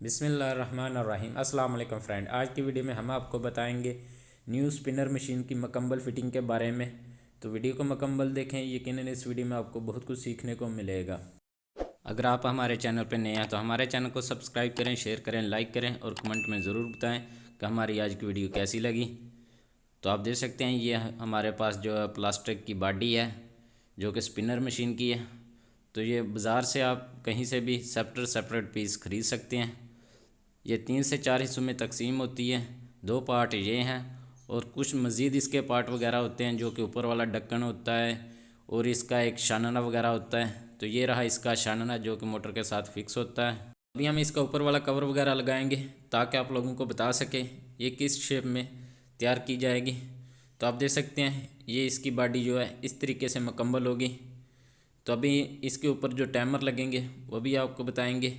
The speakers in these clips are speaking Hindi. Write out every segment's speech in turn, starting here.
बिस्मिल्लाहिर्रहमानिर्रहीम। अस्सलाम वालेकुम फ्रेंड। आज की वीडियो में हम आपको बताएंगे न्यू स्पिनर मशीन की मुकम्मल फ़िटिंग के बारे में। तो वीडियो को मुकम्मल देखें, यकीनन इस वीडियो में आपको बहुत कुछ सीखने को मिलेगा। अगर आप हमारे चैनल पर नए हैं तो हमारे चैनल को सब्सक्राइब करें, शेयर करें, लाइक करें और कमेंट में ज़रूर बताएँ कि हमारी आज की वीडियो कैसी लगी। तो आप देख सकते हैं ये हमारे पास जो है प्लास्टिक की बॉडी है जो कि स्पिनर मशीन की है। तो ये बाज़ार से आप कहीं से भी सेपरेट पीस ख़रीद सकते हैं। ये 3 से 4 हिस्सों में तकसीम होती है। 2 पार्ट ये हैं और कुछ मज़ीद इसके पार्ट वगैरह होते हैं जो कि ऊपर वाला ढक्कन होता है और इसका एक शानना वगैरह होता है। तो ये रहा इसका शानना जो कि मोटर के साथ फिक्स होता है। अभी हम इसका ऊपर वाला कवर वगैरह लगाएंगे ताकि आप लोगों को बता सके ये किस शेप में तैयार की जाएगी। तो आप देख सकते हैं ये इसकी बॉडी जो है इस तरीके से मुकम्मल होगी। तो अभी इसके ऊपर जो टाइमर लगेंगे वो भी आपको बताएंगे।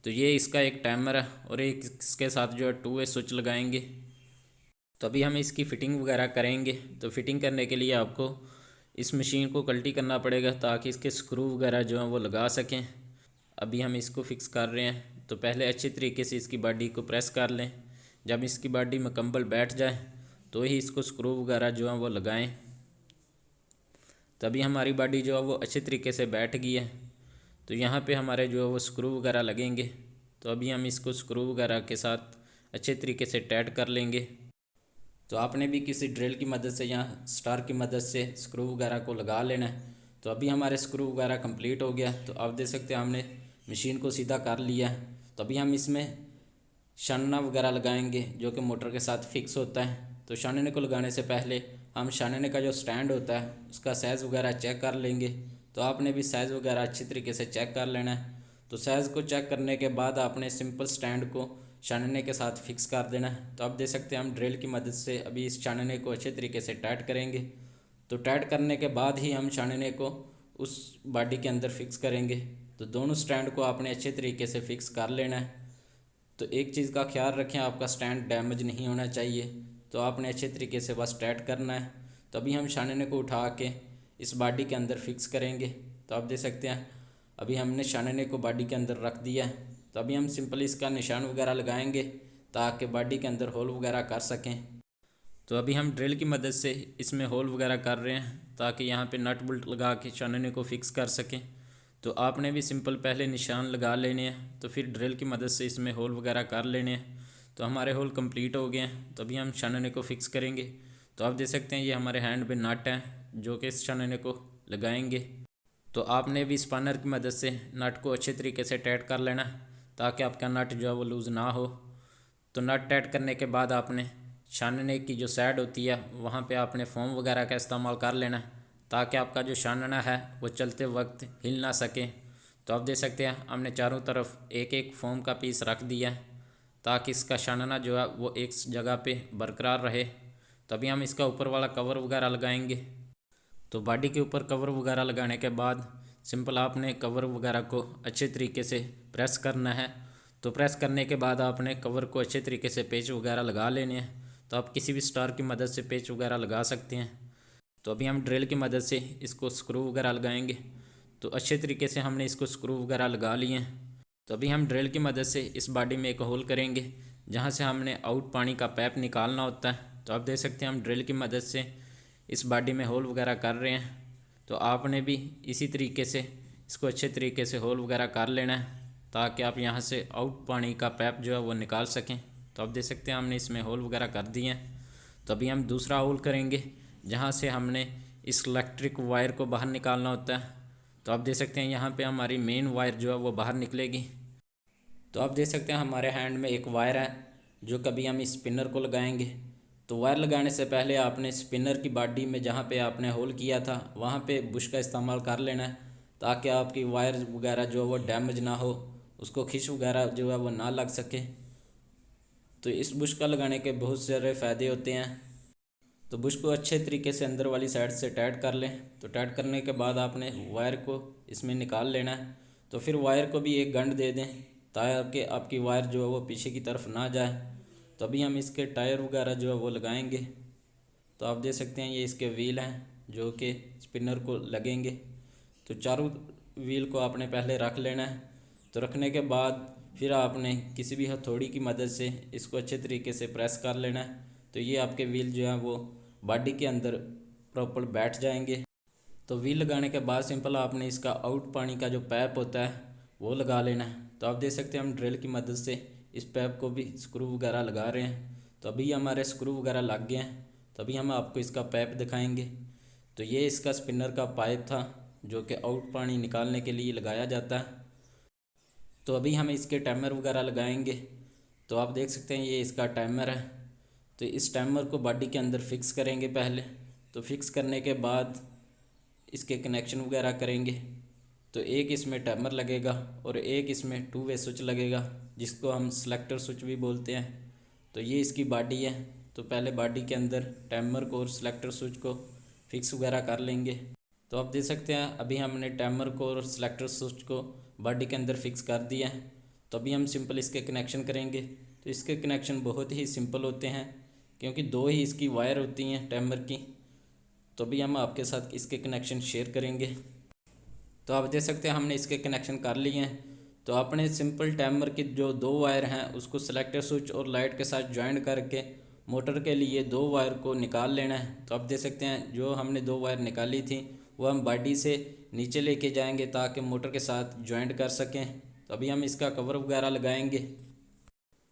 तो ये इसका एक टाइमर है और एक इसके साथ जो है 2 वे स्विच लगाएंगे। तो अभी हम इसकी फ़िटिंग वगैरह करेंगे। तो फ़िटिंग करने के लिए आपको इस मशीन को कल्टी करना पड़ेगा ताकि इसके स्क्रू वगैरह जो हैं वो लगा सकें। अभी हम इसको फिक्स कर रहे हैं। तो पहले अच्छे तरीके से इसकी बॉडी को प्रेस कर लें। जब इसकी बॉडी मुकम्मल बैठ जाए तो ही इसको स्क्रू वगैरह जो हैं वो लगाएं। तभी हमारी बॉडी जो है वो अच्छे तरीके से बैठ गई है। तो यहाँ पे हमारे जो है वो स्क्रू वगैरह लगेंगे। तो अभी हम इसको स्क्रू वगैरह के साथ अच्छे तरीके से टाइट कर लेंगे। तो आपने भी किसी ड्रिल की मदद से या स्टार की मदद से स्क्रू वगैरह को लगा लेना है। तो अभी हमारे स्क्रू वगैरह कंप्लीट हो गया। तो आप देख सकते हैं हमने मशीन को सीधा कर लिया है। तो अभी हम इसमें शानना वगैरह लगाएंगे जो कि मोटर के साथ फिक्स होता है। तो शानने को लगाने से पहले हम शानने का जो स्टैंड होता है उसका साइज़ वगैरह चेक कर लेंगे। तो आपने भी साइज़ वगैरह अच्छी तरीके से चेक कर लेना है। तो साइज़ को चेक करने के बाद आपने सिंपल स्टैंड को शानने के साथ फिक्स कर देना है। तो आप देख सकते हैं हम ड्रिल की मदद से अभी इस शानने को अच्छे तरीके से टाइट करेंगे। तो टाइट करने के बाद ही हम शानने को उस बॉडी के अंदर फिक्स करेंगे। तो दोनों स्टैंड को आपने अच्छे तरीके से फिक्स कर लेना है। तो एक चीज़ का ख्याल रखें, आपका स्टैंड डैमेज नहीं होना चाहिए। तो आपने अच्छे तरीके से बस टाइट करना है। तो अभी हम शानने को उठा के इस बॉडी के अंदर फिक्स करेंगे। तो आप देख सकते हैं अभी हमने शानने को बॉडी के अंदर रख दिया है। तो अभी हम सिंपल इसका निशान वगैरह लगाएंगे ताकि बॉडी के अंदर होल वगैरह कर सकें। तो अभी हम ड्रिल की मदद से इसमें होल वगैरह कर रहे हैं ताकि यहाँ पे नट बोल्ट लगा के शानने को फिक्स कर सकें। तो आपने भी सिंपल पहले निशान लगा लेने हैं तो फिर ड्रिल की मदद से इसमें होल वगैरह कर लेने हैं। तो हमारे होल कंप्लीट हो गए हैं। तो अभी हम शानने को फिक्स करेंगे। तो आप देख सकते हैं ये हमारे हैंड पे नट हैं जो कि इस शानने को लगाएंगे। तो आपने भी स्पैनर की मदद से नट को अच्छे तरीके से टाइट कर लेना ताकि आपका नट जो है वो लूज़ ना हो। तो नट टाइट करने के बाद आपने छानने की जो साइड होती है वहाँ पे आपने फोम वगैरह का इस्तेमाल कर लेना है ताकि आपका जो छानना है वो चलते वक्त हिल ना सके। तो आप देख सकते हैं हमने चारों तरफ एक एक फोम का पीस रख दिया है ताकि इसका छानना जो है वो एक जगह पे बरकरार रहे। तो अभी हम इसका ऊपर वाला कवर वगैरह लगाएंगे। तो बॉडी के ऊपर कवर वगैरह लगाने के बाद सिंपल आपने कवर वगैरह को अच्छे तरीके से प्रेस करना है। तो प्रेस करने के बाद आपने कवर को अच्छे तरीके से पेच वगैरह लगा लेने हैं। तो आप किसी भी स्टार की मदद से पेच वगैरह लगा सकते हैं। तो अभी हम ड्रिल की मदद से इसको स्क्रू वगैरह लगाएंगे। तो अच्छे तरीके से हमने इसको स्क्रू वगैरह लगा लिए हैं। तो अभी हम ड्रिल की मदद से इस बॉडी में एक होल करेंगे जहाँ से हमने आउट पानी का पैप निकालना होता है। तो आप देख सकते हैं हम ड्रिल की मदद से इस बॉडी में होल वगैरह कर रहे हैं। तो आपने भी इसी तरीके से इसको अच्छे तरीके से होल वगैरह कर लेना है ताकि आप यहाँ से आउट पानी का पैप जो है वो निकाल सकें। तो आप देख सकते हैं हमने इसमें होल वगैरह कर दिए हैं। तो अभी हम दूसरा होल करेंगे जहाँ से हमने इस इलेक्ट्रिक वायर को बाहर निकालना होता है। तो आप देख सकते हैं यहाँ पे हमारी मेन वायर जो है वो बाहर निकलेगी। तो आप देख सकते हैं हमारे हैंड में एक वायर है जो कभी हम इस स्पिनर को लगाएंगे। तो वायर लगाने से पहले आपने स्पिनर की बॉडी में जहाँ पे आपने होल किया था वहाँ पे बुश का इस्तेमाल कर लेना है ताकि आपकी वायर वगैरह जो है वो डैमेज ना हो, उसको खिंच वगैरह जो है वो ना लग सके। तो इस बुश का लगाने के बहुत सारे फ़ायदे होते हैं। तो बुश को अच्छे तरीके से अंदर वाली साइड से टाइट कर लें। तो टाइट करने के बाद आपने वायर को इसमें निकाल लेना है। तो फिर वायर को भी एक गंढ दे दें ताकि आपकी वायर जो है वो पीछे की तरफ ना जाए। तो अभी हम इसके टायर वगैरह जो है वो लगाएंगे। तो आप देख सकते हैं ये इसके व्हील हैं जो कि स्पिनर को लगेंगे। तो चारों व्हील को आपने पहले रख लेना है। तो रखने के बाद फिर आपने किसी भी हथौड़ी की मदद से इसको अच्छे तरीके से प्रेस कर लेना है। तो ये आपके व्हील जो है वो बॉडी के अंदर प्रॉपर बैठ जाएंगे। तो व्हील लगाने के बाद सिंपल आपने इसका आउट पानी का जो पैप होता है वो लगा लेना है। तो आप देख सकते हैं हम ड्रिल की मदद से इस पैप को भी स्क्रू वगैरह लगा रहे हैं। तो अभी हमारे स्क्रू वगैरह लग गए हैं। तो अभी हम आपको इसका पैप दिखाएंगे। तो ये इसका स्पिनर का पाइप था जो कि आउट पानी निकालने के लिए लगाया जाता है। तो अभी हम इसके टाइमर वगैरह लगाएंगे। तो आप देख सकते हैं ये इसका टाइमर है। तो इस टाइमर को बॉडी के अंदर फिक्स करेंगे पहले। तो फिक्स करने के बाद इसके कनेक्शन वगैरह करेंगे। तो एक इसमें टाइमर लगेगा और एक इसमें 2 वे स्विच लगेगा जिसको हम सेलेक्टर स्विच भी बोलते हैं। तो ये इसकी बॉडी है। तो पहले बॉडी के अंदर टाइमर को और सेलेक्टर स्विच को फिक्स वगैरह कर लेंगे। तो आप देख सकते हैं अभी हमने टाइमर को और सेलेक्टर स्विच को बॉडी के अंदर फिक्स कर दिया है। तो अभी हम सिंपल इसके कनेक्शन करेंगे। तो इसके कनेक्शन बहुत ही सिंपल होते हैं क्योंकि 2 ही इसकी वायर होती हैं टाइमर की। तो अभी हम आपके साथ इसके कनेक्शन शेयर करेंगे। तो आप देख सकते हैं हमने इसके कनेक्शन कर लिए हैं। तो आपने सिंपल टाइमर की जो 2 वायर हैं उसको सेलेक्टर स्विच और लाइट के साथ ज्वाइन करके मोटर के लिए 2 वायर को निकाल लेना है। तो आप देख सकते हैं जो हमने 2 वायर निकाली थी वो हम बॉडी से नीचे लेके जाएंगे ताकि मोटर के साथ ज्वाइंट कर सकें। तो अभी हम इसका कवर वगैरह लगाएंगे।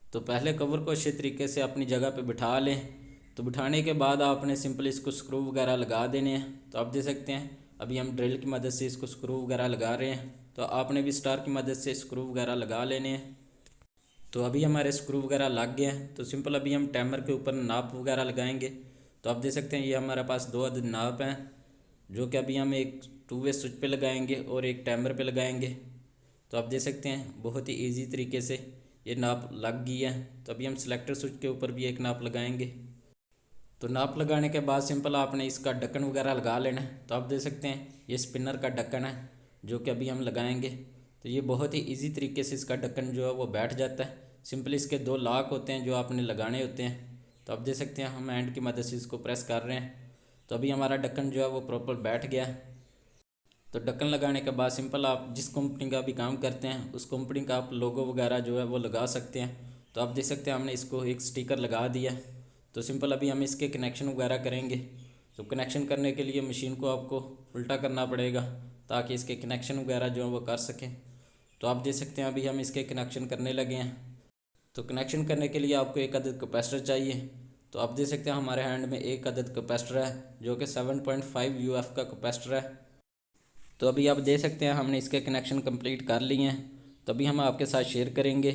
तो पहले कवर को अच्छे तरीके से अपनी जगह पे बिठा लें। तो बिठाने के बाद आपने सिंपल इसको स्क्रू वगैरह लगा देने हैं। तो आप देख सकते हैं अभी हम ड्रिल की मदद से इसको स्क्रू वगैरह लगा रहे हैं। तो आपने भी स्टार की मदद से स्क्रू वगैरह लगा लेने हैं। तो अभी हमारे स्क्रू वगैरह लग गए हैं। तो सिंपल अभी हम टाइमर के ऊपर नाप वगैरह लगाएंगे। तो आप देख सकते हैं ये हमारे पास 2 अदद नाप हैं जो कि अभी हम एक 2 वे स्विच पे लगाएंगे और एक टाइमर पे लगाएंगे। तो आप देख सकते हैं बहुत ही इजी तरीके से ये नाप लग गई है। तो अभी हम सेलेक्टर स्विच के ऊपर भी एक नाप लगाएंगे। तो नाप लगाने के बाद सिंपल आपने इसका ढक्कन वगैरह लगा लेना है। तो आप देख सकते हैं ये स्पिनर का ढक्कन है जो कि अभी हम लगाएंगे। तो ये बहुत ही इजी तरीके से इसका ढक्कन जो है वो बैठ जाता है। सिंपल इसके 2 लॉक होते हैं जो आपने लगाने होते हैं। तो आप देख सकते हैं हम हैंड की मदद से इसको प्रेस कर रहे हैं। तो अभी हमारा ढक्कन जो है वो प्रॉपर बैठ गया है। तो ढक्कन लगाने के बाद सिंपल आप जिस कंपनी का भी काम करते हैं उस कंपनी का आप लोगो वगैरह जो है वो लगा सकते हैं। तो आप देख सकते हैं हमने इसको एक स्टिकर लगा दिया। तो सिंपल अभी हम इसके कनेक्शन वगैरह करेंगे। तो कनेक्शन करने के लिए मशीन को आपको उल्टा करना पड़ेगा ताकि इसके कनेक्शन वगैरह जो है वो कर सकें। तो आप देख सकते हैं अभी हम इसके कनेक्शन करने लगे हैं। तो कनेक्शन करने के लिए आपको एक अदद कैपेसिटर चाहिए। तो आप देख सकते हैं हमारे हैंड में एक अदद कैपेसिटर है जो कि 7.5 UF का कैपेसिटर है। तो अभी आप देख सकते हैं हमने इसके कनेक्शन कंप्लीट कर लिए हैं। तो अभी हम आपके साथ शेयर करेंगे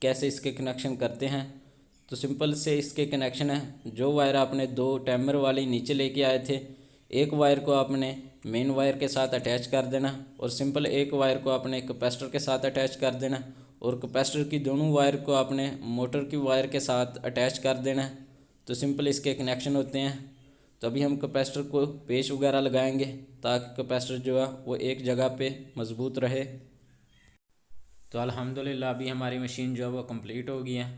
कैसे इसके कनेक्शन करते हैं। तो सिंपल से इसके कनेक्शन है। जो वायर आपने 2 टाइमर वाली नीचे लेके आए थे एक वायर को आपने मेन वायर के साथ अटैच कर देना और सिंपल एक वायर को आपने कैपेसिटर के साथ अटैच कर देना और कैपेसिटर की दोनों वायर को आपने मोटर की वायर के साथ अटैच कर देना। तो सिंपल इसके कनेक्शन होते हैं। तो अभी हम कैपेसिटर को पेच वगैरह लगाएंगे ताकि कैपेसिटर जो है वो एक जगह पे मज़बूत रहे। तो अल्हम्दुलिल्लाह अभी हमारी मशीन जो है वो कंप्लीट हो गई है।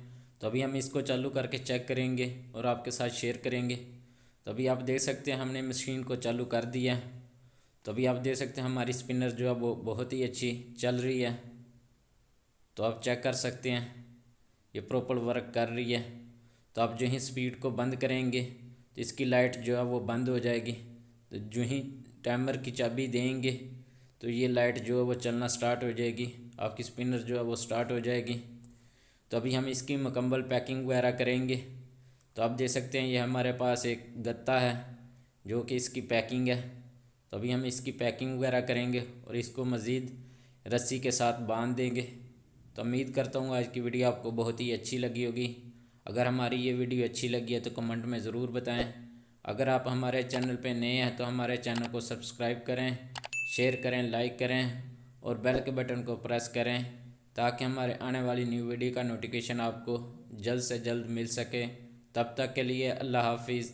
तो अभी हम इसको चालू करके चेक करेंगे और आपके साथ शेयर करेंगे। तो अभी आप देख सकते हैं हमने मशीन को चालू कर दिया। तो अभी आप देख सकते हैं हमारी स्पिनर जो है वो बहुत ही अच्छी चल रही है। तो आप चेक कर सकते हैं ये प्रॉपर वर्क कर रही है। तो आप जो ही स्पीड को बंद करेंगे तो इसकी लाइट जो है वो बंद हो जाएगी। तो जो ही टाइमर की चाबी देंगे तो ये लाइट जो है वो चलना स्टार्ट हो जाएगी। आपकी स्पिनर जो है वो स्टार्ट हो जाएगी। तो अभी हम इसकी मुकम्मल पैकिंग वगैरह करेंगे। तो आप देख सकते हैं ये हमारे पास एक गत्ता है जो कि इसकी पैकिंग है। तो अभी हम इसकी पैकिंग वगैरह करेंगे और इसको मज़ीद रस्सी के साथ बांध देंगे। तो उम्मीद करता हूँ आज की वीडियो आपको बहुत ही अच्छी लगी होगी। अगर हमारी ये वीडियो अच्छी लगी है तो कमेंट में ज़रूर बताएं। अगर आप हमारे चैनल पे नए हैं तो हमारे चैनल को सब्सक्राइब करें, शेयर करें, लाइक करें और बेल के बटन को प्रेस करें ताकि हमारे आने वाली न्यू वीडियो का नोटिफिकेशन आपको जल्द से जल्द मिल सके। तब तक के लिए अल्लाह हाफिज़।